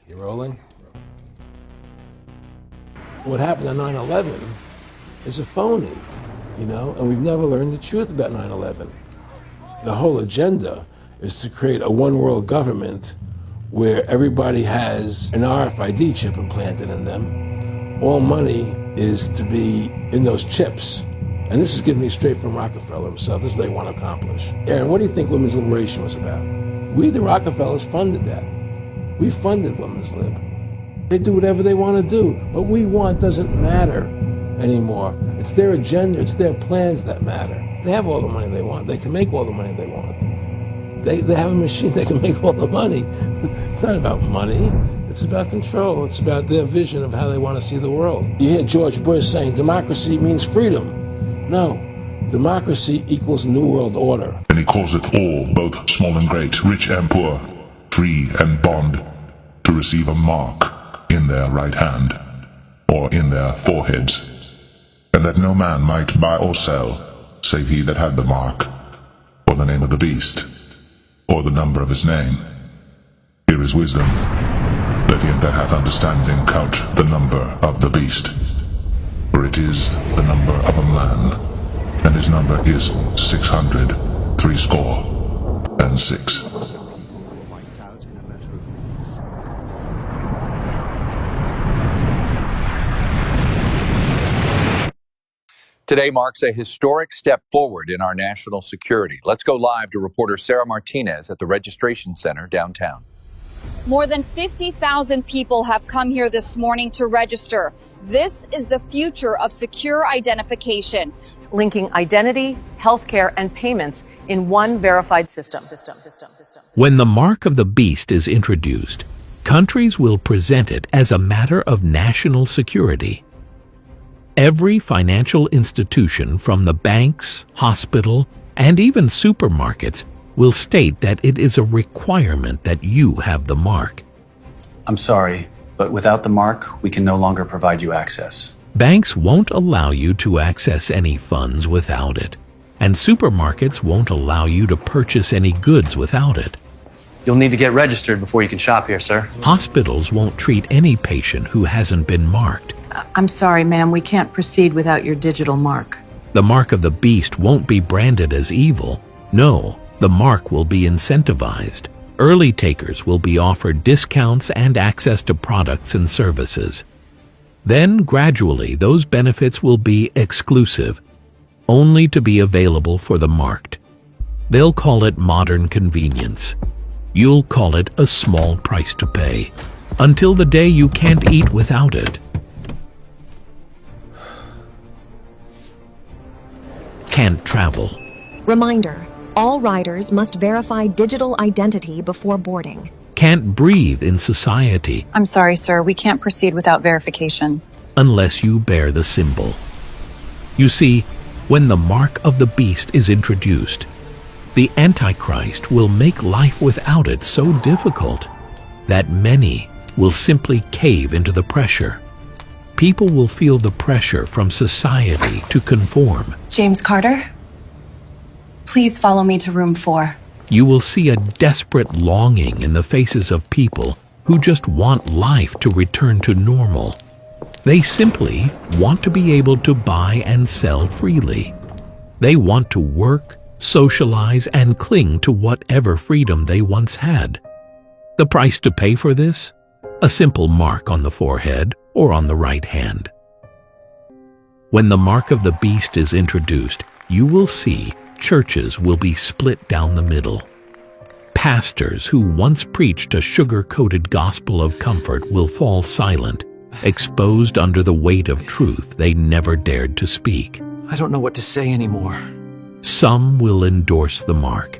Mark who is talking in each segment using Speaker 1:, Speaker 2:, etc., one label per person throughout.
Speaker 1: You rolling? What happened on 9/11 is a phony, and we've never learned the truth about 9/11. The whole agenda is to create a one world government where everybody has an RFID chip implanted in them. All money is to be in those chips. And this is given me straight from Rockefeller himself. This is what they want to accomplish. Aaron, what do you think women's liberation was about? We, the Rockefellers, funded that. We funded women's lib. They do whatever they want to do. What we want doesn't matter anymore. It's their agenda, it's their plans that matter. They have all the money they want. They can make all the money they want. They have a machine that can make all the money. It's not about money. It's about control. It's about their vision of how they want to see the world. You hear George Bush saying democracy means freedom. No. Democracy equals New World Order.
Speaker 2: And he calls it all, both small and great, rich and poor, free and bond, to receive a mark in their right hand, or in their foreheads, and that no man might buy or sell, save he that had the mark, or the name of the beast, or the number of his name. Here is wisdom. Let him that hath understanding count the number of the beast, for it is the number of a man, and his number is 666.
Speaker 3: Today marks a historic step forward in our national security. Let's go live to reporter Sarah Martinez at the registration center downtown.
Speaker 4: More than 50,000 people have come here this morning to register. This is the future of secure identification,
Speaker 5: linking identity, healthcare, and payments in one verified system.
Speaker 6: When the mark of the beast is introduced, countries will present it as a matter of national security. Every financial institution, from the banks, hospital, and even supermarkets, will state that it is a requirement that you have the mark.
Speaker 7: I'm sorry, but without the mark, we can no longer provide you access.
Speaker 6: Banks won't allow you to access any funds without it, and supermarkets won't allow you to purchase any goods without it.
Speaker 7: You'll need to get registered before you can shop here, sir.
Speaker 6: Hospitals won't treat any patient who hasn't been marked.
Speaker 5: I'm sorry, ma'am, we can't proceed without your digital mark.
Speaker 6: The mark of the beast won't be branded as evil. No, the mark will be incentivized. Early takers will be offered discounts and access to products and services. Then, gradually, those benefits will be exclusive, only to be available for the marked. They'll call it modern convenience. You'll call it a small price to pay, until the day you can't eat without it. Can't travel.
Speaker 8: Reminder, all riders must verify digital identity before boarding.
Speaker 6: Can't breathe in society.
Speaker 4: I'm sorry, sir, we can't proceed without verification.
Speaker 6: Unless you bear the symbol. You see, when the mark of the beast is introduced, the Antichrist will make life without it so difficult that many will simply cave into the pressure. People will feel the pressure from society to conform.
Speaker 4: James Carter, please follow me to room 4.
Speaker 6: You will see a desperate longing in the faces of people who just want life to return to normal. They simply want to be able to buy and sell freely. They want to work, socialize, and cling to whatever freedom they once had. The price to pay for this? A simple mark on the forehead or on the right hand. When the mark of the beast is introduced, you will see churches will be split down the middle. Pastors who once preached a sugar-coated gospel of comfort will fall silent, exposed under the weight of truth they never dared to speak.
Speaker 7: I don't know what to say anymore.
Speaker 6: Some will endorse the mark.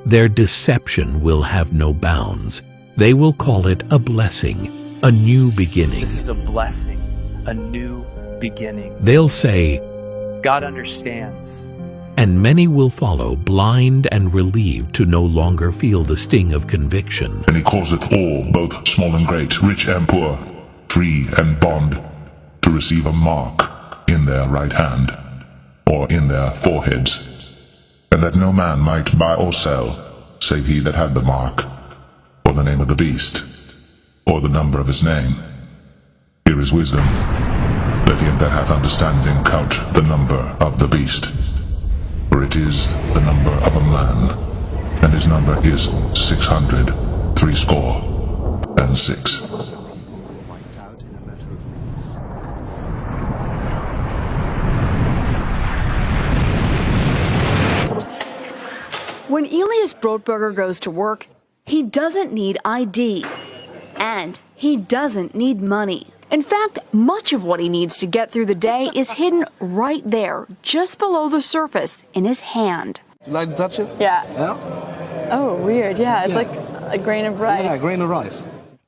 Speaker 6: Their deception will have no bounds. They will call it a blessing, a new beginning.
Speaker 7: This is a blessing, a new beginning.
Speaker 6: They'll say,
Speaker 7: God understands.
Speaker 6: And many will follow, blind and relieved to no longer feel the sting of conviction.
Speaker 2: And he calls it all, both small and great, rich and poor, free and bond, to receive a mark in their right hand, or in their foreheads, and that no man might buy or sell, save he that had the mark, or the name of the beast, or the number of his name. Here is wisdom. Let him that hath understanding count the number of the beast. For it is the number of a man, and his number is 666.
Speaker 9: When Elias Brotberger goes to work, he doesn't need ID. And he doesn't need money. In fact, much of what he needs to get through the day is hidden right there, just below the surface, in his hand.
Speaker 10: You like to touch it?
Speaker 9: Yeah.
Speaker 10: Yeah?
Speaker 9: Oh, weird. Yeah, it's like a grain of rice.
Speaker 10: Yeah, a grain of rice.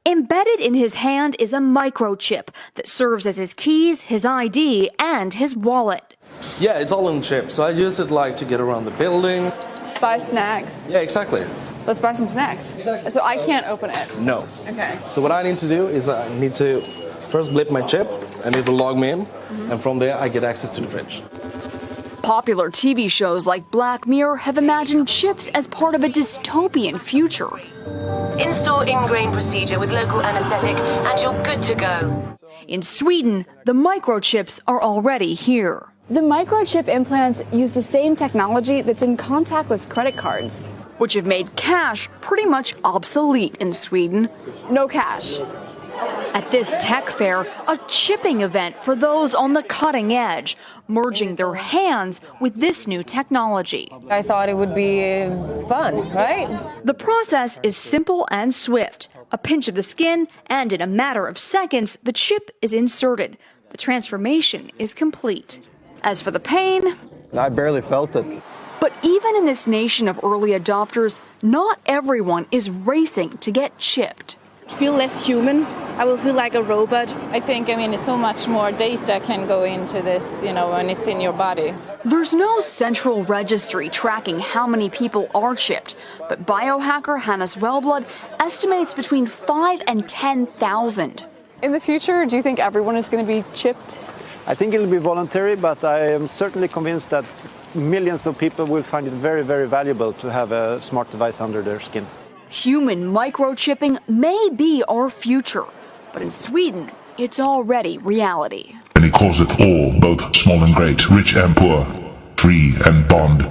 Speaker 9: Embedded in his hand is a microchip that serves as his keys, his ID, and his wallet.
Speaker 10: Yeah, it's all in chip, so I use it like to get around the building.
Speaker 11: Buy snacks.
Speaker 10: Yeah, exactly.
Speaker 11: Let's buy some snacks. Exactly. So I can't open it.
Speaker 10: No.
Speaker 11: Okay.
Speaker 10: So what I need to do is I need to first blip my chip, and it will log me in, and from there I get access to the fridge.
Speaker 9: Popular TV shows like Black Mirror have imagined chips as part of a dystopian future.
Speaker 12: Install ingrained procedure with local anesthetic and you're good to go.
Speaker 9: In Sweden, the microchips are already here.
Speaker 11: The microchip implants use the same technology that's in contactless credit cards,
Speaker 9: which have made cash pretty much obsolete in Sweden.
Speaker 11: No cash.
Speaker 9: At this tech fair, a chipping event for those on the cutting edge, merging their hands with this new technology.
Speaker 13: I thought it would be fun, right?
Speaker 9: The process is simple and swift. A pinch of the skin, and in a matter of seconds, the chip is inserted. The transformation is complete. As for the pain,
Speaker 10: I barely felt it.
Speaker 9: But even in this nation of early adopters, not everyone is racing to get chipped.
Speaker 14: Feel less human. I will feel like a robot.
Speaker 11: I think, it's so much more data can go into this, when it's in your body.
Speaker 9: There's no central registry tracking how many people are chipped, but biohacker Hannes Wellblood estimates between 5,000 and 10,000.
Speaker 11: In the future, do you think everyone is going to be chipped?
Speaker 15: I think it'll be voluntary, but I am certainly convinced that millions of people will find it very, very valuable to have a smart device under their skin.
Speaker 9: Human microchipping may be our future, but in Sweden, it's already reality.
Speaker 2: And he causeth all, both small and great, rich and poor, free and bond,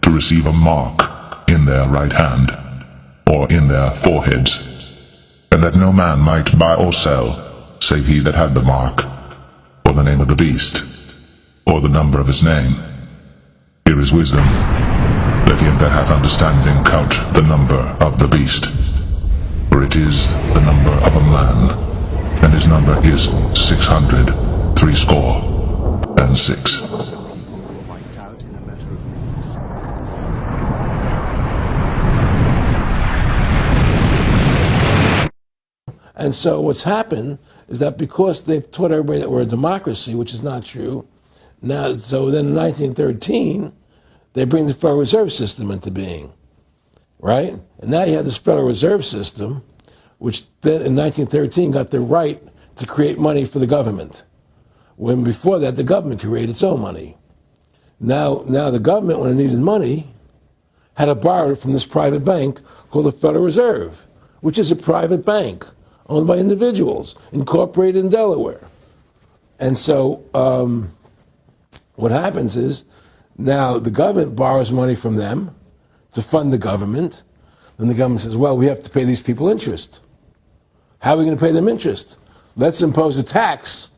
Speaker 2: to receive a mark in their right hand, or in their foreheads, and that no man might buy or sell, save he that had the mark, or the name of the beast, or the number of his name. Here is wisdom. Let him that hath understanding count the number of the beast. For it is the number of a man, and his number is 666.
Speaker 1: And so what's happened is that because they've taught everybody that we're a democracy, which is not true, now, so then in 1913, they bring the Federal Reserve System into being, right? And now you have this Federal Reserve System, which then in 1913 got the right to create money for the government. When before that, the government created its own money. Now the government, when it needed money, had to borrow it from this private bank called the Federal Reserve, which is a private bank owned by individuals, incorporated in Delaware. And so what happens is, now the government borrows money from them to fund the government. Then the government says, well, we have to pay these people interest. How are we going to pay them interest? Let's impose a tax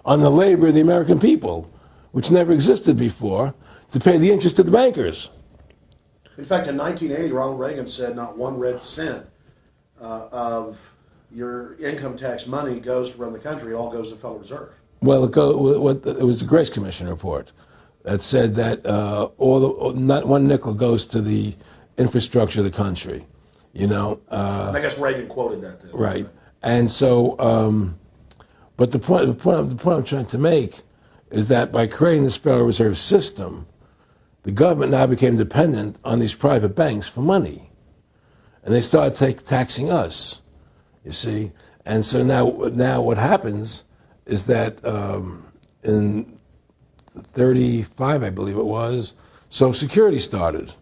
Speaker 1: on the labor of the American people, which never existed before, to pay the interest to the bankers.
Speaker 16: In fact, in 1980, Ronald Reagan said not one red cent of your income tax money goes to run the country. It all goes to the Federal Reserve.
Speaker 1: Well, it was the Grace Commission report that said that not one nickel goes to the infrastructure of the country,
Speaker 16: I guess Reagan quoted that. Too.
Speaker 1: Right. And so, but the point I'm trying to make is that by creating this Federal Reserve System, the government now became dependent on these private banks for money. And they started taxing us, you see. And so now what happens is that in 35, I believe it was, Social Security started.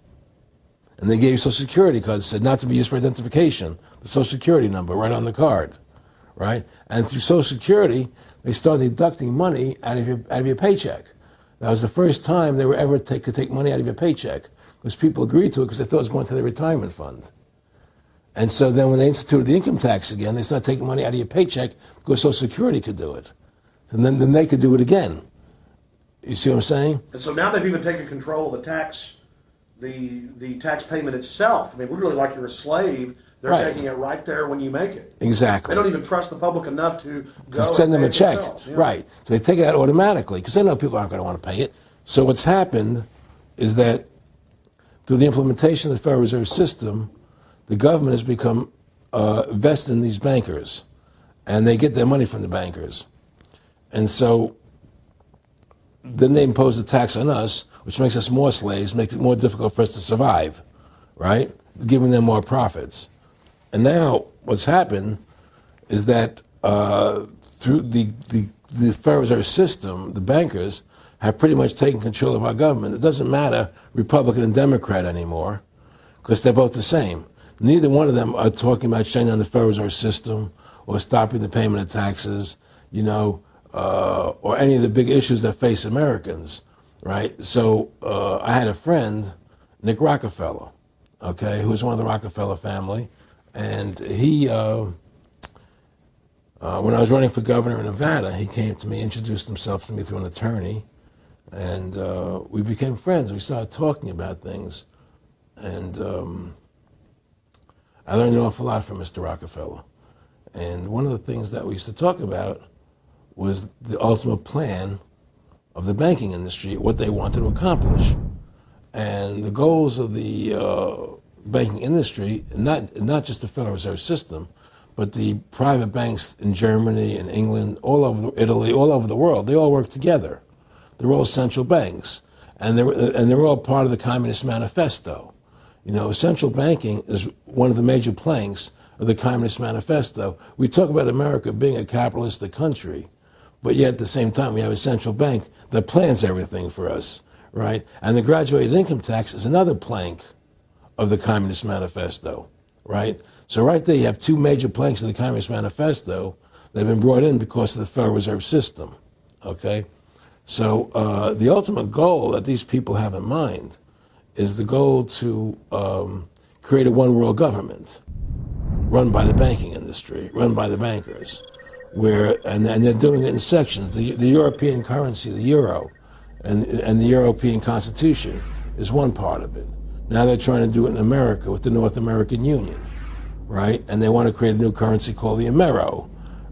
Speaker 1: And they gave Social Security cards, said not to be used for identification, the Social Security number right on the card. right? And through Social Security, they started deducting money out of your paycheck. That was the first time they were ever could take money out of your paycheck, because people agreed to it because they thought it was going to their retirement fund. And so then when they instituted the income tax again, they started taking money out of your paycheck because Social Security could do it. And then they could do it again. You see what I'm saying?
Speaker 16: And so now they've even taken control of the tax payment itself. I mean, literally like you're a slave. They're taking it right there when you make it.
Speaker 1: Exactly.
Speaker 16: They don't even trust the public enough to go
Speaker 1: send them a check.
Speaker 16: Yeah.
Speaker 1: Right. So they take it out automatically because they know people aren't going to want to pay it. So what's happened is that through the implementation of the Federal Reserve System, the government has become vested in these bankers, and they get their money from the bankers. And so then they impose a tax on us, which makes us more slaves, makes it more difficult for us to survive, right? Giving them more profits. And now what's happened is that through the Federal Reserve System, the bankers have pretty much taken control of our government. It doesn't matter Republican and Democrat anymore, because they're both the same. Neither one of them are talking about shutting down the Federal Reserve System or stopping the payment of taxes, or any of the big issues that face Americans, right? So I had a friend, Nick Rockefeller, okay, who was one of the Rockefeller family, and he, when I was running for governor in Nevada, he came to me, introduced himself to me through an attorney, and we became friends. We started talking about things, and I learned an awful lot from Mr. Rockefeller. And one of the things that we used to talk about was the ultimate plan of the banking industry, what they wanted to accomplish. And the goals of the banking industry, not just the Federal Reserve System, but the private banks in Germany and England, all over Italy, all over the world, they all work together. They're all central banks, and they're all part of the Communist Manifesto. Central banking is one of the major planks of the Communist Manifesto. We talk about America being a capitalistic country, but yet at the same time we have a central bank that plans everything for us, right? And the graduated income tax is another plank of the Communist Manifesto, right? So right there you have two major planks of the Communist Manifesto that have been brought in because of the Federal Reserve System, okay? So the ultimate goal that these people have in mind is the goal to create a one world government run by the banking industry, run by the bankers, and they're doing it in sections. The European currency, the euro, and the European Constitution is one part of it. Now they're trying to do it in America with the North American Union, right? And they want to create a new currency called the Amero,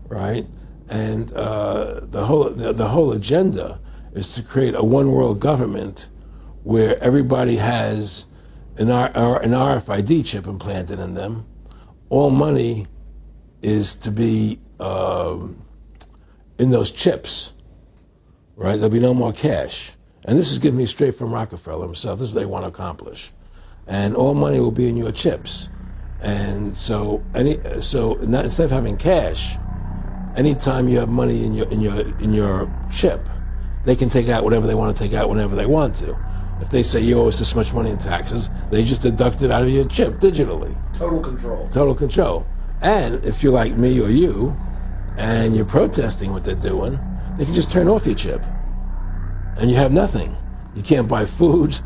Speaker 1: right? And the whole agenda is to create a one world government where everybody has an RFID chip implanted in them. All money is to be in those chips, right? There'll be no more cash. And this is given me straight from Rockefeller himself. This is what they want to accomplish. And all money will be in your chips. And so instead of having cash, anytime you have money in your chip, they can take out whatever they want to take out whenever they want to. If they say you owe us this much money in taxes, they just deduct it out of your chip digitally.
Speaker 16: Total control.
Speaker 1: Total control. And if you're like me or you, and you're protesting what they're doing, they can just turn off your chip. And you have nothing. You can't buy food.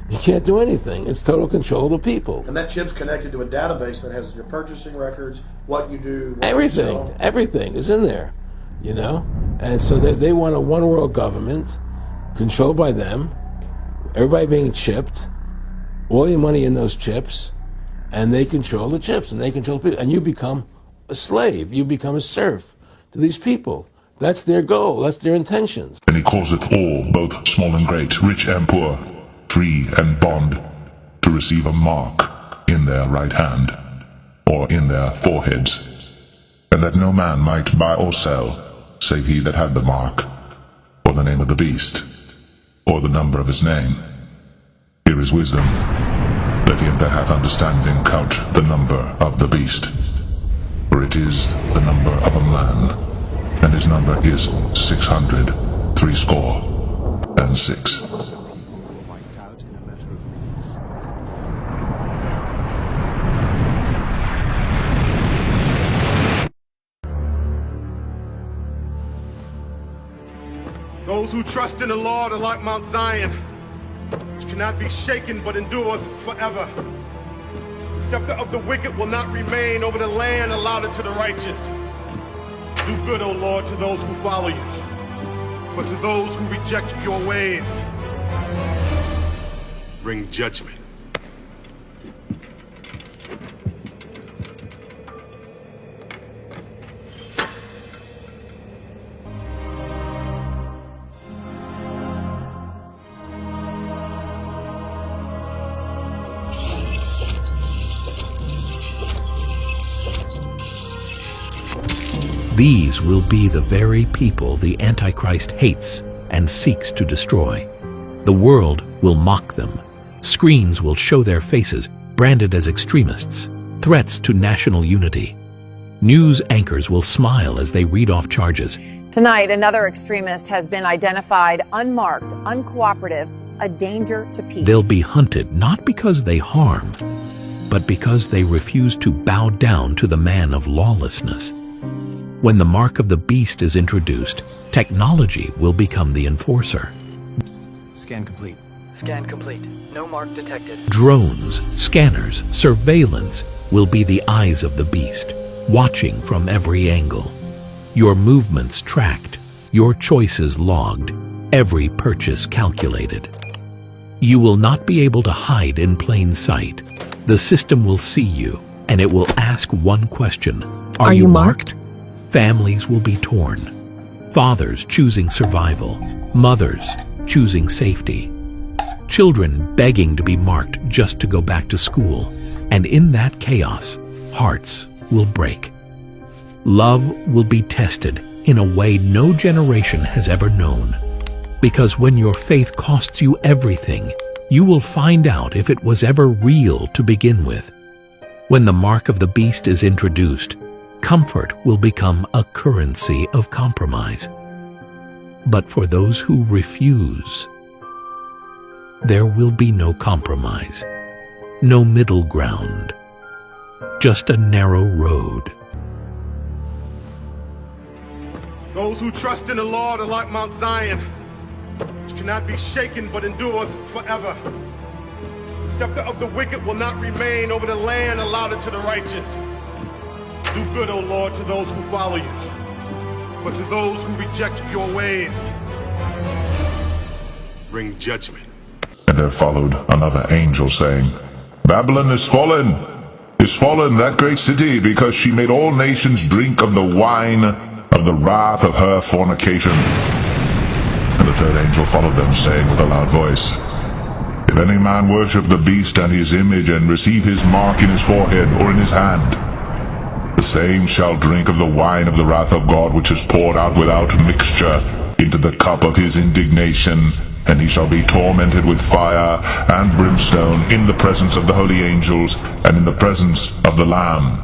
Speaker 1: You can't do anything. It's total control of the people.
Speaker 16: And that chip's connected to a database that has your purchasing records, what you do, what
Speaker 1: everything.
Speaker 16: you sell.
Speaker 1: Everything is in there, And so they want a one world government controlled by them, everybody being chipped, all your money in those chips, and they control the chips, and they control people, and you become a slave, you become a serf to these people. That's their goal, that's their intentions.
Speaker 2: And he calls it all, both small and great, rich and poor, free and bond, to receive a mark in their right hand, or in their foreheads, and that no man might buy or sell, save he that had the mark, or the name of the beast, or the number of his name. Here is wisdom. Let him that hath understanding count the number of the beast, for it is the number of a man, and his number is 666.
Speaker 17: Those who trust in the Lord are like Mount Zion, which cannot be shaken but endures forever. The scepter of the wicked will not remain over the land allotted to the righteous. Do good, O Lord, to those who follow you, but to those who reject your ways, bring judgment.
Speaker 6: These will be the very people the Antichrist hates and seeks to destroy. The world will mock them. Screens will show their faces, branded as extremists, threats to national unity. News anchors will smile as they read off charges.
Speaker 5: Tonight, another extremist has been identified, unmarked, uncooperative, a danger to peace.
Speaker 6: They'll be hunted not because they harm, but because they refuse to bow down to the man of lawlessness. When the mark of the beast is introduced, technology will become the enforcer.
Speaker 7: Scan complete. Scan complete. No mark detected.
Speaker 6: Drones, scanners, surveillance will be the eyes of the beast, watching from every angle. Your movements tracked, your choices logged, every purchase calculated. You will not be able to hide in plain sight. The system will see you, and it will ask one question. Are you marked? Families will be torn. Fathers choosing survival, mothers choosing safety. Children begging to be marked just to go back to school. And in that chaos, hearts will break. Love will be tested in a way no generation has ever known. Because when your faith costs you everything, you will find out if it was ever real to begin with. When the mark of the beast is introduced, comfort will become a currency of compromise. But for those who refuse, there will be no compromise, no middle ground, just a narrow road.
Speaker 17: Those who trust in the Lord are like Mount Zion, which cannot be shaken but endures forever. The scepter of the wicked will not remain over the land allotted to the righteous. Do good, O Lord, to those who follow you, but to those who reject your ways, bring judgment.
Speaker 2: And there followed another angel saying, Babylon is fallen, that great city, because she made all nations drink of the wine of the wrath of her fornication. And the third angel followed them, saying with a loud voice, If any man worship the beast and his image, and receive his mark in his forehead or in his hand, the same shall drink of the wine of the wrath of God, which is poured out without mixture into the cup of his indignation, and he shall be tormented with fire and brimstone in the presence of the holy angels and in the presence of the Lamb.